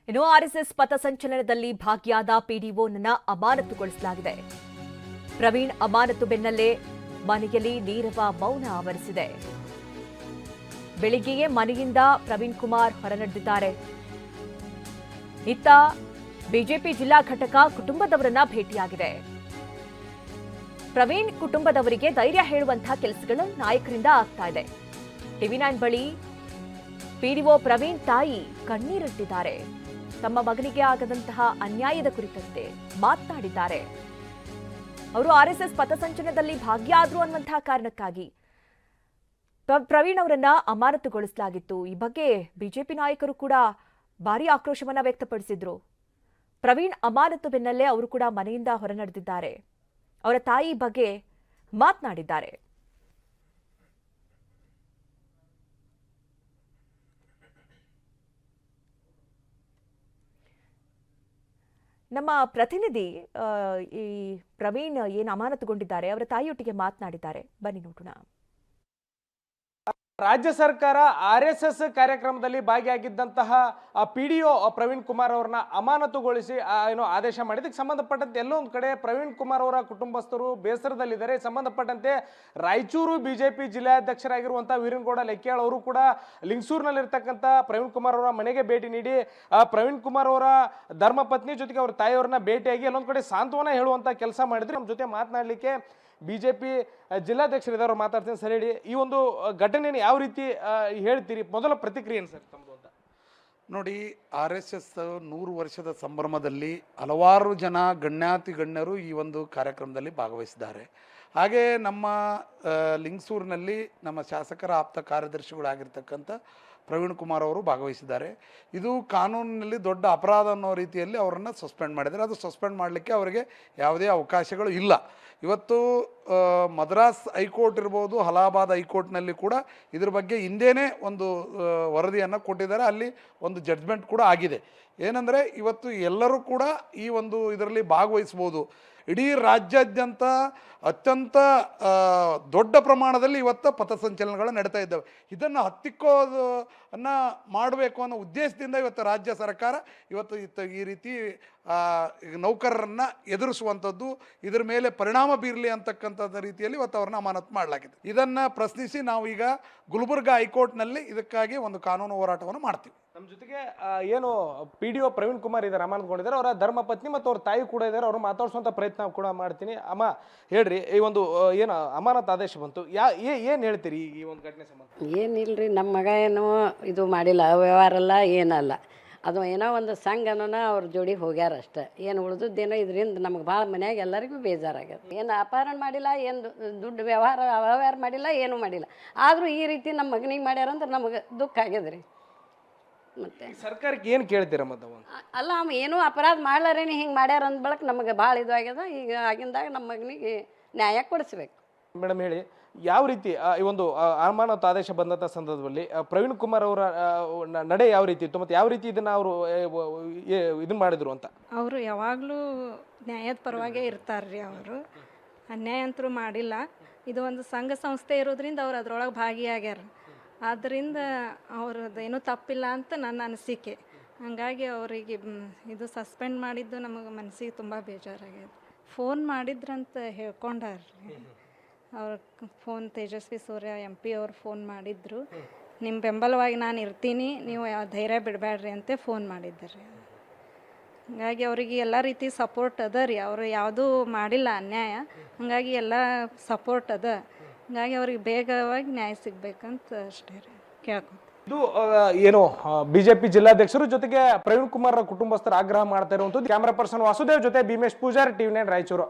ಇನ್ನು ಆರ್ಎಸ್ಎಸ್ ಪಥಸಂಚಲನದಲ್ಲಿ ಭಾಗಿಯಾದ ಪಿಡಿಒನನ್ನ ಅಮಾನತುಗೊಳಿಸಲಾಗಿದೆ. ಪ್ರವೀಣ್ ಅಮಾನತು ಬೆನ್ನಲ್ಲೇ ಮನೆಯಲ್ಲಿ ನೀರವ ಮೌನ ಆವರಿಸಿದೆ. ಬೆಳಿಗ್ಗೆಯೇ ಮನೆಯಿಂದ ಪ್ರವೀಣ್ ಕುಮಾರ್ ಹೊರನಡೆದಿದ್ದಾರೆ. ಇತ್ತ ಬಿಜೆಪಿ ಜಿಲ್ಲಾ ಘಟಕ ಕುಟುಂಬದವರನ್ನ ಭೇಟಿಯಾಗಿದೆ. ಪ್ರವೀಣ್ ಕುಟುಂಬದವರಿಗೆ ಧೈರ್ಯ ಹೇಳುವಂತಹ ಕೆಲಸಗಳು ನಾಯಕರಿಂದ ಆಗ್ತಾ ಇದೆ. ಟಿವಿ9 ಬಳಿ ಪಿಡಿಒ ಪ್ರವೀಣ್ ತಾಯಿ ಕಣ್ಣೀರಿಟ್ಟಿದ್ದಾರೆ. ತಮ್ಮ ಮಗನಿಗೆ ಆಗದಂತಹ ಅನ್ಯಾಯದ ಕುರಿತಂತೆ ಮಾತನಾಡಿದ್ದಾರೆ. ಅವರು ಆರ್ಎಸ್ಎಸ್ ಪಥಸಂಚಲನದಲ್ಲಿ ಭಾಗಿಯಾದ್ರು ಅನ್ನುವಂತಹ ಕಾರಣಕ್ಕಾಗಿ ಪ್ರವೀಣ್ ಅವರನ್ನ ಅಮಾನತುಗೊಳಿಸಲಾಗಿತ್ತು. ಈ ಬಗ್ಗೆ ಬಿಜೆಪಿ ನಾಯಕರು ಕೂಡ ಭಾರೀ ಆಕ್ರೋಶವನ್ನ ವ್ಯಕ್ತಪಡಿಸಿದ್ರು. ಪ್ರವೀಣ್ ಅಮಾನತು ಬೆನ್ನಲ್ಲೇ ಅವರು ಕೂಡ ಮನೆಯಿಂದ ಹೊರನಡೆದಿದ್ದಾರೆ. ಅವರ ತಾಯಿ ಬಗ್ಗೆ ಮಾತನಾಡಿದ್ದಾರೆ. ನಮ್ಮ ಪ್ರತಿನಿಧಿ ಈ ಪ್ರವೀಣ್ ಏನು ಅಮಾನತುಗೊಂಡಿದ್ದಾರೆ ಅವರ ತಾಯಿಯೊಟ್ಟಿಗೆ ಮಾತನಾಡಿದ್ದಾರೆ. ಬನ್ನಿ ನೋಡೋಣ. ರಾಜ್ಯ ಸರ್ಕಾರ ಆರ್ಎಸ್ಎಸ್ ಕಾರ್ಯಕ್ರಮದಲ್ಲಿ ಭಾಗಿಯಾಗಿದ್ದಂತಹ ಪಿಡಿಒ ಪ್ರವೀಣ್ ಕುಮಾರ್ ಅವರನ್ನ ಅಮಾನತುಗೊಳಿಸಿ ಏನೋ ಆದೇಶ ಮಾಡಿದ್ದಕ್ಕೆ ಸಂಬಂಧಪಟ್ಟಂತೆ ಎಲ್ಲೊಂದು ಕಡೆ ಪ್ರವೀಣ್ ಕುಮಾರ್ ಅವರ ಕುಟುಂಬಸ್ಥರು ಬೇಸರದಲ್ಲಿದ್ದಾರೆ. ಸಂಬಂಧಪಟ್ಟಂತೆ ರಾಯಚೂರು ಬಿಜೆಪಿ ಜಿಲ್ಲಾಧ್ಯಕ್ಷರಾಗಿರುವಂತಹ ವೀರನಗೌಡ ಲೆಕ್ಯಾಳ್ ಅವರು ಕೂಡ ಲಿಂಗಸೂರಿನಲ್ಲಿರ್ತಕ್ಕಂಥ ಪ್ರವೀಣ್ ಕುಮಾರ್ ಅವರ ಮನೆಗೆ ಭೇಟಿ ನೀಡಿ ಪ್ರವೀಣ್ ಕುಮಾರ್ ಅವರ ಧರ್ಮಪತ್ನಿ ಜೊತೆಗೆ ಅವರ ತಾಯಿಯವರನ್ನ ಭೇಟಿಯಾಗಿ ಎಲ್ಲೊಂದು ಕಡೆ ಸಾಂತ್ವನ ಹೇಳುವಂತ ಕೆಲಸ ಮಾಡಿದ್ರು. ನಮ್ಮ ಜೊತೆ ಮಾತನಾಡಲಿಕ್ಕೆ ಬಿಜೆಪಿ ಜಿಲ್ಲಾಧ್ಯಕ್ಷರಿದ್ದವರು ಮಾತಾಡ್ತೀನಿ. ಸರ್ ಹೇಳಿ, ಈ ಒಂದು ಘಟನೆಯನ್ನು ಯಾವ ರೀತಿ ಹೇಳ್ತೀರಿ? ಮೊದಲ ಪ್ರತಿಕ್ರಿಯೆ ಏನು ಸರ್ ತಮ್ಮದು ಅಂತ? ನೋಡಿ, RSS 100 ವರ್ಷದ ಸಂಭ್ರಮದಲ್ಲಿ ಹಲವಾರು ಜನ ಗಣ್ಯರು ಈ ಒಂದು ಕಾರ್ಯಕ್ರಮದಲ್ಲಿ ಭಾಗವಹಿಸಿದ್ದಾರೆ. ಹಾಗೆ ನಮ್ಮ ಲಿಂಗಸೂರಿನಲ್ಲಿ ನಮ್ಮ ಶಾಸಕರ ಆಪ್ತ ಕಾರ್ಯದರ್ಶಿಗಳಾಗಿರ್ತಕ್ಕಂಥ ಪ್ರವೀಣ್ ಕುಮಾರ್ ಅವರು ಭಾಗವಹಿಸಿದ್ದಾರೆ. ಇದು ಕಾನೂನಿನಲ್ಲಿ ದೊಡ್ಡ ಅಪರಾಧ ಅನ್ನೋ ರೀತಿಯಲ್ಲಿ ಅವರನ್ನು ಸಸ್ಪೆಂಡ್ ಮಾಡಿದ್ದಾರೆ. ಅದು ಸಸ್ಪೆಂಡ್ ಮಾಡಲಿಕ್ಕೆ ಅವರಿಗೆ ಯಾವುದೇ ಅವಕಾಶಗಳು ಇಲ್ಲ. ಇವತ್ತು ಮದ್ರಾಸ್ ಹೈಕೋರ್ಟ್ ಇರ್ಬೋದು, ಅಲಹಾಬಾದ್ ಹೈಕೋರ್ಟ್ನಲ್ಲಿ ಕೂಡ ಇದ್ರ ಬಗ್ಗೆ ಹಿಂದೇನೆ ಒಂದು ವರದಿಯನ್ನು ಕೊಟ್ಟಿದ್ದಾರೆ. ಅಲ್ಲಿ ಒಂದು ಜಡ್ಜ್ಮೆಂಟ್ ಕೂಡ ಆಗಿದೆ. ಏನಂದರೆ ಇವತ್ತು ಎಲ್ಲರೂ ಕೂಡ ಈ ಒಂದು ಇದರಲ್ಲಿ ಭಾಗವಹಿಸ್ಬೋದು. ಇಡೀ ರಾಜ್ಯಾದ್ಯಂತ ಅತ್ಯಂತ ದೊಡ್ಡ ಪ್ರಮಾಣದಲ್ಲಿ ಇವತ್ತು ಪಥಸಂಚಲನಗಳು ನಡೀತಾ ಇದ್ದಾವೆ. ಇದನ್ನು ಹತ್ತಿಕ್ಕೋದನ್ನು ಮಾಡಬೇಕು ಅನ್ನೋ ಉದ್ದೇಶದಿಂದ ಇವತ್ತು ರಾಜ್ಯ ಸರ್ಕಾರ ಇವತ್ತು ಈ ರೀತಿ ನೌಕರರನ್ನು ಎದುರಿಸುವಂಥದ್ದು, ಇದರ ಮೇಲೆ ಪರಿಣಾಮ ಬೀರಲಿ ಅಂತಕ್ಕಂಥದ್ದು ರೀತಿಯಲ್ಲಿ ಇವತ್ತು ಅವ್ರನ್ನ ಅಮಾನತು ಮಾಡಲಾಗಿದೆ. ಇದನ್ನು ಪ್ರಶ್ನಿಸಿ ನಾವು ಈಗ ಗುಲ್ಬರ್ಗಾ ಹೈಕೋರ್ಟ್ನಲ್ಲಿ ಇದಕ್ಕಾಗಿ ಒಂದು ಕಾನೂನು ಹೋರಾಟವನ್ನು ಮಾಡ್ತೀವಿ. ನಮ್ಮ ಜೊತೆಗೆ ಏನು ಪಿಡಿಒ ಪ್ರವೀಣ್ ಕುಮಾರ್ ಇದ್ದಾರೆ, ಅಮಾನತುಗೊಂಡಿದ್ದಾರೆ. ಅವರ ಧರ್ಮಪತ್ನಿ ಮತ್ತು ಅವ್ರ ತಾಯಿ ಕೂಡ ಇದ್ದಾರೆ. ಅವ್ರು ಮಾತಾಡ್ಸುವಂಥ ಪ್ರಯತ್ನ ಕೂಡ ಮಾಡ್ತೀನಿ. ಅಮ್ಮ ಹೇಳ್ರಿ, ಈ ಒಂದು ಏನು ಅಮಾನತು ಆದೇಶ ಬಂತು, ಏನು ಹೇಳ್ತೀರಿ ಈ ಒಂದು ಘಟನೆ ಸಂಬಂಧ? ಏನಿಲ್ರಿ, ನಮ್ಮ ಮಗ ಏನೋ ಇದು ಮಾಡಿಲ್ಲ, ಅವ್ಯವಹಾರ ಅಲ್ಲ ಏನಲ್ಲ. ಅದು ಏನೋ ಒಂದು ಸಂಘನ ಅವ್ರ ಜೋಡಿ ಹೋಗ್ಯಾರ ಅಷ್ಟೆ. ಏನು ಉಳಿದದ್ದೇನೋ ಇದರಿಂದ ನಮಗೆ ಭಾಳ ಮನ್ಯಾಗ ಎಲ್ಲರಿಗೂ ಬೇಜಾರಾಗ್ಯದ. ಏನು ಅಪಹರಣ ಮಾಡಿಲ್ಲ, ಏನು ದುಡ್ಡು ಅವ್ಯವಹಾರ ಮಾಡಿಲ್ಲ, ಏನೂ ಮಾಡಿಲ್ಲ. ಆದರೂ ಈ ರೀತಿ ನಮ್ಮ ಮಗನಿಗೆ ಮಾಡ್ಯಾರಂದ್ರೆ ನಮಗೆ ದುಃಖ ಆಗ್ಯದ್ರಿ. ಮತ್ತೆ ಸರ್ಕಾರಕ್ಕೆ ಏನು ಕೇಳ್ತೀರ? ಮತ್ತೆ ಅಲ್ಲ, ಅವ ಏನೂ ಅಪರಾಧ ಮಾಡ್ಲಾರೇನೆ ಹಿಂಗೆ ಮಾಡ್ಯಾರ ಅಂದ ಬಳಕ ನಮಗೆ ಭಾಳ ಇದು ಆಗ್ಯದ. ಈಗ ಆಗಿಂದಾಗ ನಮ್ಮ ಮಗನಿಗೆ ನ್ಯಾಯ ಕೊಡಿಸ್ಬೇಕು. ಮೇಡಮ್ ಹೇಳಿ, ಯಾವ ರೀತಿ ಈ ಒಂದು ಅಮಾನತು ಆದೇಶ ಬಂದಂಥ ಸಂದರ್ಭದಲ್ಲಿ ಪ್ರವೀಣ್ ಕುಮಾರ್ ಅವರ ನಡೆ ಯಾವ ರೀತಿ ಇತ್ತು, ಮತ್ತು ಯಾವ ರೀತಿ ಇದನ್ನು ಅವರು ಇದನ್ನು ಮಾಡಿದ್ರು ಅಂತ? ಅವರು ಯಾವಾಗಲೂ ನ್ಯಾಯದ ಪರವಾಗೇ ಇರ್ತಾರ್ರಿ. ಅವರು ಅನ್ಯಾಯ ಅಂತರೂ ಮಾಡಿಲ್ಲ. ಇದು ಒಂದು ಸಂಘ ಸಂಸ್ಥೆ ಇರೋದ್ರಿಂದ ಅವ್ರು ಅದ್ರೊಳಗೆ ಭಾಗಿಯಾಗ್ಯಾರ. ಆದ್ದರಿಂದ ಅವ್ರದ್ದು ಏನೂ ತಪ್ಪಿಲ್ಲ ಅಂತ ನನ್ನ ಅನಿಸಿಕೆ. ಹಾಗಾಗಿ ಅವರಿಗೆ ಇದು ಸಸ್ಪೆಂಡ್ ಮಾಡಿದ್ದು ನಮಗೆ ಮನಸ್ಸಿಗೆ ತುಂಬ ಬೇಜಾರಾಗ್ಯದ. ಫೋನ್ ಮಾಡಿದ್ರಂತ ಹೇಳ್ಕೊಂಡಾರ್ರಿ ಅವ್ರ ಫೋನ್. ತೇಜಸ್ವಿ ಸೂರ್ಯ MP ಅವ್ರು ಫೋನ್ ಮಾಡಿದ್ರು. ನಿಮ್ಮ ಬೆಂಬಲವಾಗಿ ನಾನು ಇರ್ತೀನಿ, ನೀವು ಧೈರ್ಯ ಬಿಡಬೇಡ್ರಿ ಅಂತ ಫೋನ್ ಮಾಡಿದ್ದಾರೆ. ಹಾಗಾಗಿ ಅವರಿಗೆ ಎಲ್ಲ ರೀತಿ ಸಪೋರ್ಟ್ ಅದ ರೀ. ಅವರು ಯಾವುದೂ ಮಾಡಿಲ್ಲ ಅನ್ಯಾಯ. ಹಾಗಾಗಿ ಎಲ್ಲ ಸಪೋರ್ಟ್ ಅದ. ಹಾಗಾಗಿ ಅವ್ರಿಗೆ ಬೇಗವಾಗಿ ನ್ಯಾಯ ಸಿಗ್ಬೇಕಂತ ಅಷ್ಟೇ ರೀ ಕೇಳ್ಕೊಂಡು. ಇದು ಏನು ಬಿಜೆಪಿ ಜಿಲ್ಲಾಧ್ಯಕ್ಷರು ಜೊತೆಗೆ ಪ್ರವೀಣ್ ಕುಮಾರ್ ಕುಟುಂಬಸ್ಥರು ಆಗ್ರಹ ಮಾಡ್ತಾ ಇರುವಂಥದ್ದು. ಕ್ಯಾಮರಾ ಪರ್ಸನ್ ವಾಸುದೇವ್ ಜೊತೆ ಭೀಮೇಶ್ ಪೂಜಾರಿ, ಟಿವಿ9 ರಾಯಚೂರು.